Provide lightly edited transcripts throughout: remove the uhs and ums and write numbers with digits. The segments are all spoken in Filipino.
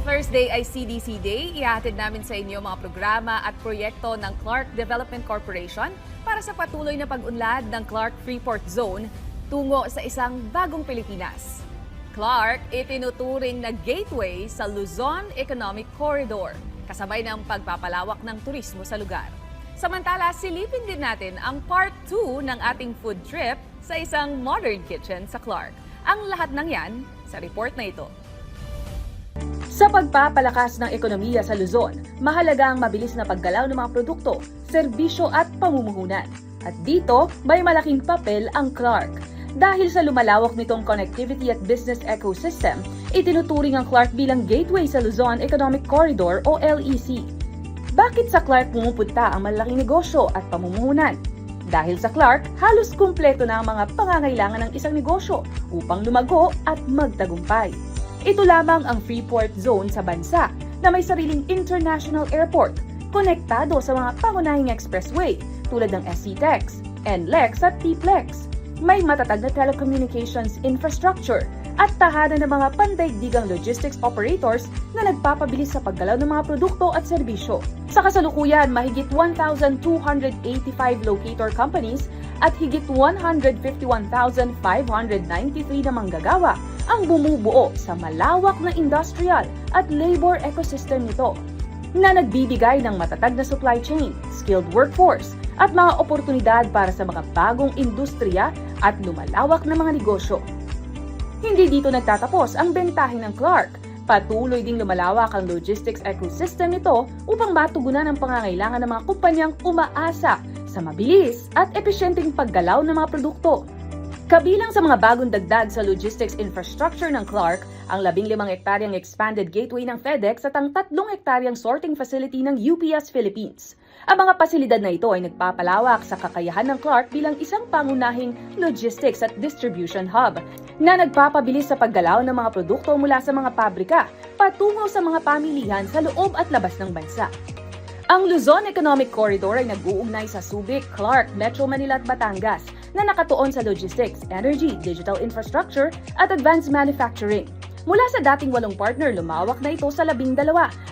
Thursday ay CDC Day. Ihahatid namin sa inyo mga programa at proyekto ng Clark Development Corporation para sa patuloy na pag-unlad ng Clark Freeport Zone tungo sa isang bagong Pilipinas. Clark itinuturing na gateway sa Luzon Economic Corridor, kasabay ng pagpapalawak ng turismo sa lugar. Samantala, silipin din natin ang part 2 ng ating food trip sa isang modern kitchen sa Clark. Ang lahat ng yan sa report na ito. Sa pagpapalakas ng ekonomiya sa Luzon, mahalaga ang mabilis na paggalaw ng mga produkto, serbisyo at pamumuhunan. At dito, may malaking papel ang Clark. Dahil sa lumalawak nitong connectivity at business ecosystem, itinuturing ang Clark bilang gateway sa Luzon Economic Corridor o LEC. Bakit sa Clark pumupunta ang malaking negosyo at pamumuhunan? Dahil sa Clark, halos kumpleto na ang mga pangangailangan ng isang negosyo upang lumago at magtagumpay. Ito lamang ang Freeport Zone sa bansa na may sariling international airport, konektado sa mga pangunahing expressway tulad ng SCTEX, NLEX at TPLEX. May matatag na telecommunications infrastructure at tahanan ng mga pandaigdigang logistics operators na nagpapabilis sa paggalaw ng mga produkto at serbisyo. Sa kasalukuyan, mahigit 1,285 locator companies at higit 151,593 na manggagawa ang bumubuo sa malawak na industrial at labor ecosystem nito na nagbibigay ng matatag na supply chain, skilled workforce at mga oportunidad para sa mga bagong industriya at lumalawak na mga negosyo. Hindi dito nagtatapos ang bentahe ng Clark. Patuloy ding lumalawak ang logistics ecosystem nito upang matugunan ang pangangailangan ng mga kumpanyang umaasa sa mabilis at epesyenteng paggalaw ng mga produkto. Kabilang sa mga bagong dagdag sa logistics infrastructure ng Clark, ang 15 hektaryang expanded gateway ng FedEx at ang 3 hektaryang sorting facility ng UPS Philippines. Ang mga pasilidad na ito ay nagpapalawak sa kakayahan ng Clark bilang isang pangunahing logistics at distribution hub na nagpapabilis sa paggalaw ng mga produkto mula sa mga pabrika patungo sa mga pamilihan sa loob at labas ng bansa. Ang Luzon Economic Corridor ay nag-uugnay sa Subic, Clark, Metro Manila at Batangas na nakatuon sa logistics, energy, digital infrastructure at advanced manufacturing. Mula sa dating 8 partner, lumawak na ito sa 12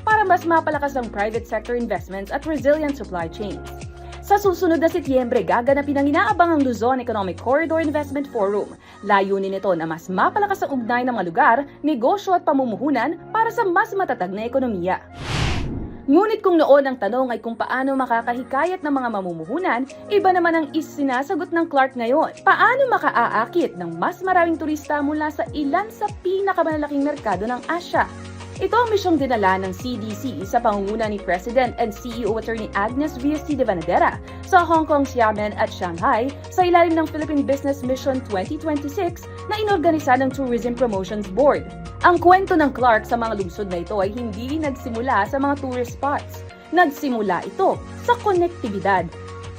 para mas mapalakas ang private sector investments at resilient supply chains. Sa susunod na Setyembre, gaganapin ang inaabangang Luzon Economic Corridor Investment Forum. Layunin nito na mas mapalakas ang ugnay ng mga lugar, negosyo at pamumuhunan para sa mas matatag na ekonomiya. Ngunit kung noon ang tanong ay kung paano makakahikayat ng mga mamumuhunan, iba naman ang isinasagot ng Clark ngayon. Paano makaaakit ng mas maraming turista mula sa ilan sa pinakamalalaking merkado ng Asya? Ito ang misyong dinala ng CDC sa pangunguna ni President and CEO Attorney Agnes V.C. de Vanadera sa Hong Kong, Xiamen at Shanghai sa ilalim ng Philippine Business Mission 2026 na inorganisa ng Tourism Promotions Board. Ang kwento ng Clark sa mga lungsod na ito ay hindi nagsimula sa mga tourist spots. Nagsimula ito sa konektibidad.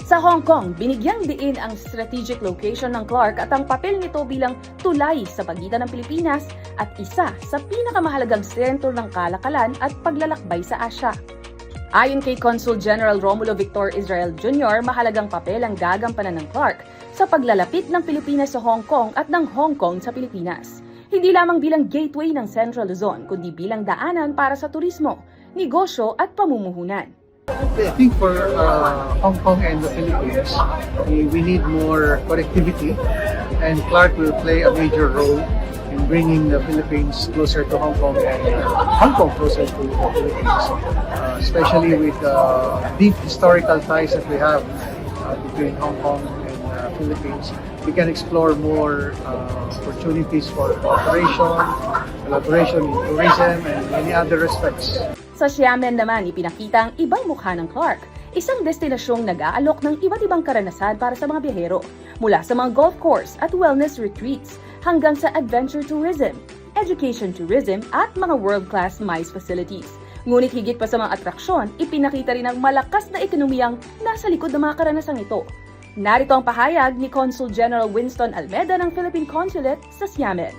Sa Hong Kong, binigyang diin ang strategic location ng Clark at ang papel nito bilang tulay sa pagitan ng Pilipinas at isa sa pinakamahalagang sentro ng kalakalan at paglalakbay sa Asya. Ayon kay Consul General Romulo Victor Israel Jr., mahalagang papel ang gagampanan ng Clark sa paglalapit ng Pilipinas sa Hong Kong at ng Hong Kong sa Pilipinas. Hindi lamang bilang gateway ng Central Luzon, kundi bilang daanan para sa turismo, negosyo at pamumuhunan. I think for Hong Kong and the Philippines, we need more connectivity, and Clark will play a major role in bringing the Philippines closer to Hong Kong and Hong Kong closer to the Philippines, especially with deep historical ties that we have between Hong Kong and Philippines. We can explore more opportunities for cooperation, collaboration in tourism, and many other respects. Sa Xiamen naman, ipinakita ang ibang mukha ng Clark, isang destinasyong nag-aalok ng iba't ibang karanasan para sa mga biyahero, mula sa mga golf course at wellness retreats hanggang sa adventure tourism, education tourism at mga world-class MICE facilities. Ngunit higit pa sa mga atraksyon, ipinakita rin ang malakas na ekonomiyang nasa likod ng mga karanasang ito. Narito ang pahayag ni Consul General Winston Almeda ng Philippine Consulate sa Xiamen.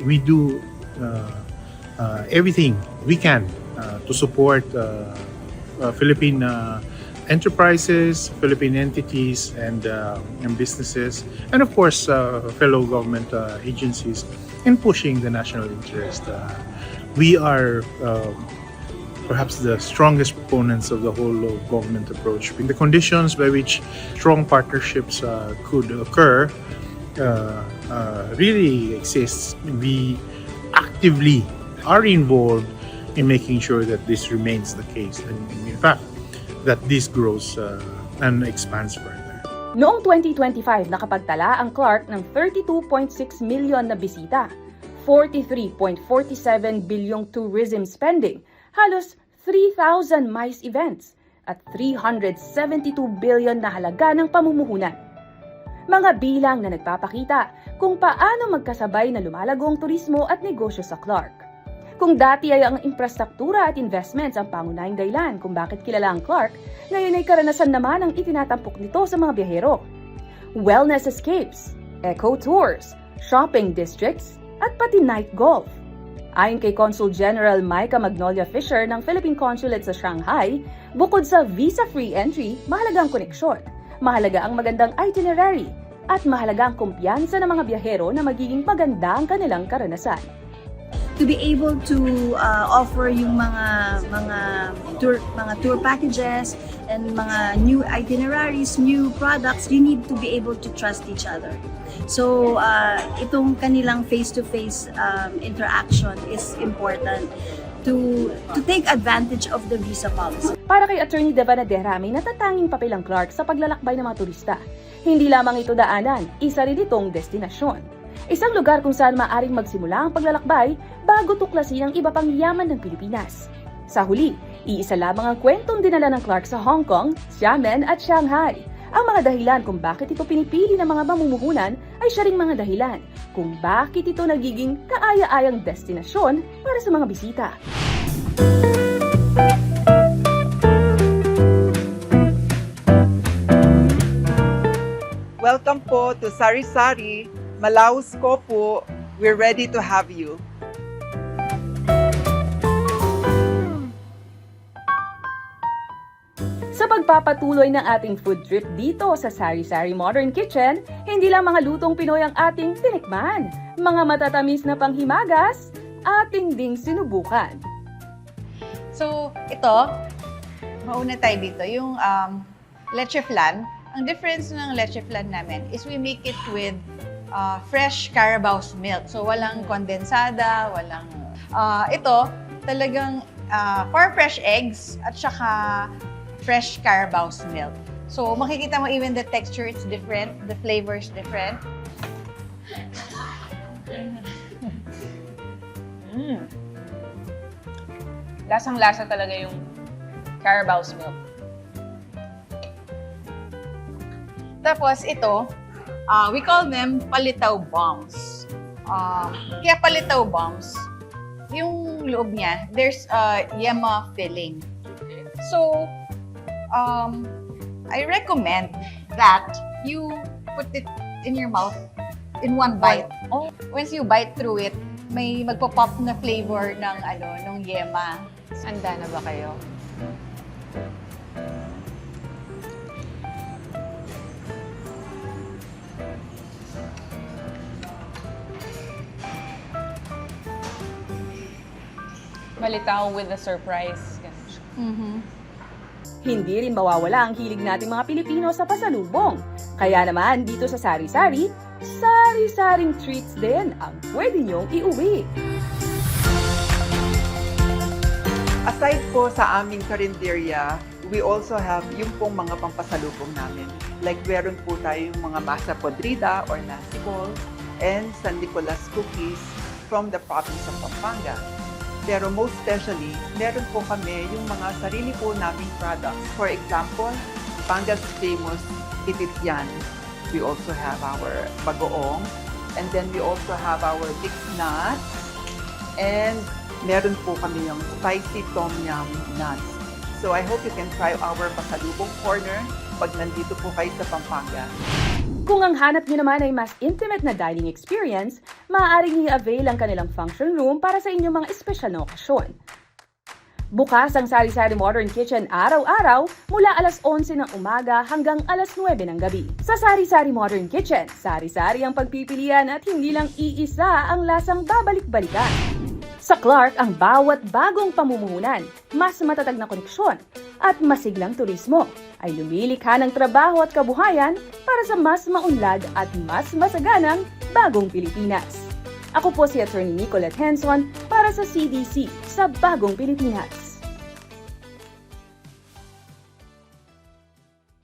We do everything we can to support Philippine enterprises, Philippine entities, and businesses, and of course fellow government agencies in pushing the national interest. we are perhaps the strongest proponents of the whole of government approach. In the conditions by which strong partnerships could occur really exists, we actively are involved in making sure that this remains the case, and in fact, that this grows and expands further. Noong 2025, nakapagtala ang Clark ng 32.6 million na bisita, 43.47 bilyong tourism spending, halos 3,000 MICE events, at 372 billion na halaga ng pamumuhunan. Mga bilang na nagpapakita kung paano magkasabay na lumalago ang turismo at negosyo sa Clark. Kung dati ay ang infrastruktura at investments ang pangunahing dahilan kung bakit kilala ang Clark, ngayon ay karanasan naman ang itinatampok nito sa mga biyahero. Wellness escapes, eco tours, shopping districts, at pati night golf. Ayon kay Consul General Micah Magnolia Fisher ng Philippine Consulate sa Shanghai, bukod sa visa-free entry, mahalaga ang koneksyon, mahalaga ang magandang itinerary, at mahalaga ang kumpiyansa ng mga biyahero na magiging maganda ang kanilang karanasan. To be able to offer yung mga tour packages and mga new itineraries, new products, you need to be able to trust each other. So itong kanilang face-to-face interaction is important to take advantage of the visa policy. Para kay Attorney Devanadera, may natatanging papel ang Clark sa paglalakbay ng mga turista. Hindi lamang ito daanan, isa rin itong destinasyon. Isang lugar kung saan maaaring magsimula ang paglalakbay bago tuklasin ang iba pang yaman ng Pilipinas. Sa huli, iisa lamang ang kwentong dinala ng Clark sa Hong Kong, Xiamen at Shanghai. Ang mga dahilan kung bakit ito pinipili ng mga mamumuhunan ay siya ring mga dahilan kung bakit ito nagiging kaaya-ayang destinasyon para sa mga bisita. Welcome po to Sari Sari, Malaus ko po. We're ready to have you. Sa pagpapatuloy ng ating food trip dito sa Sari Sari Modern Kitchen, hindi lang mga lutong Pinoy ang ating tinikman. Mga matatamis na panghimagas, ating ding sinubukan. So, ito, mauna tayo dito, yung leche flan. Ang difference ng leche flan namin is we make it with fresh Carabao's milk. So, walang kondensada, walang... ito, talagang farm fresh eggs at saka fresh Carabao's milk. So, makikita mo even the texture, it's different. The flavor is different. Lasang-lasa talaga yung Carabao's milk. Tapos ito, we call them palitaw bombs. Kaya palitaw bombs, yung loob niya, there's yema filling. So, I recommend that you put it in your mouth in one bite. Once you bite through it, may magpo-pop na flavor ng ng yema. Handa na ba kayo? Malitaw with a surprise. Hindi rin mawawala ang hilig nating mga Pilipino sa pasalubong. Kaya naman dito sa Sari Sari, sari-saring treats din ang pwede niyong iuwi. Aside po sa aming karinderya, we also have yung pong mga pampasalubong namin. Like meron po tayo yung mga masa podrida or nasi balls and San Nicolas cookies from the province of Pampanga. Pero most especially, meron po kami yung mga sarili po naming products. For example, Panga's famous Ititian. We also have our bagoong. And then we also have our mixed nuts. And meron po kami yung spicy tom yum nuts. So I hope you can try our pasalubong corner pag nandito po kayo sa Pampanga. Kung ang hanap niyo naman ay mas intimate na dining experience, maaaring i-avail ang kanilang function room para sa inyong mga espesyal na okasyon. Bukas ang Sari Sari Modern Kitchen araw-araw mula alas 11 ng umaga hanggang alas 9 ng gabi. Sa Sari Sari Modern Kitchen, sari-sari ang pagpipilian at hindi lang iisa ang lasang babalik-balikan. Sa Clark, ang bawat bagong pamumuhunan, mas matatag na koneksyon at masiglang turismo ay lumilikha ng trabaho at kabuhayan para sa mas maunlad at mas masaganang bagong Pilipinas. Ako po si Attorney Nicolette Henson para sa CDC sa Bagong Pilipinas.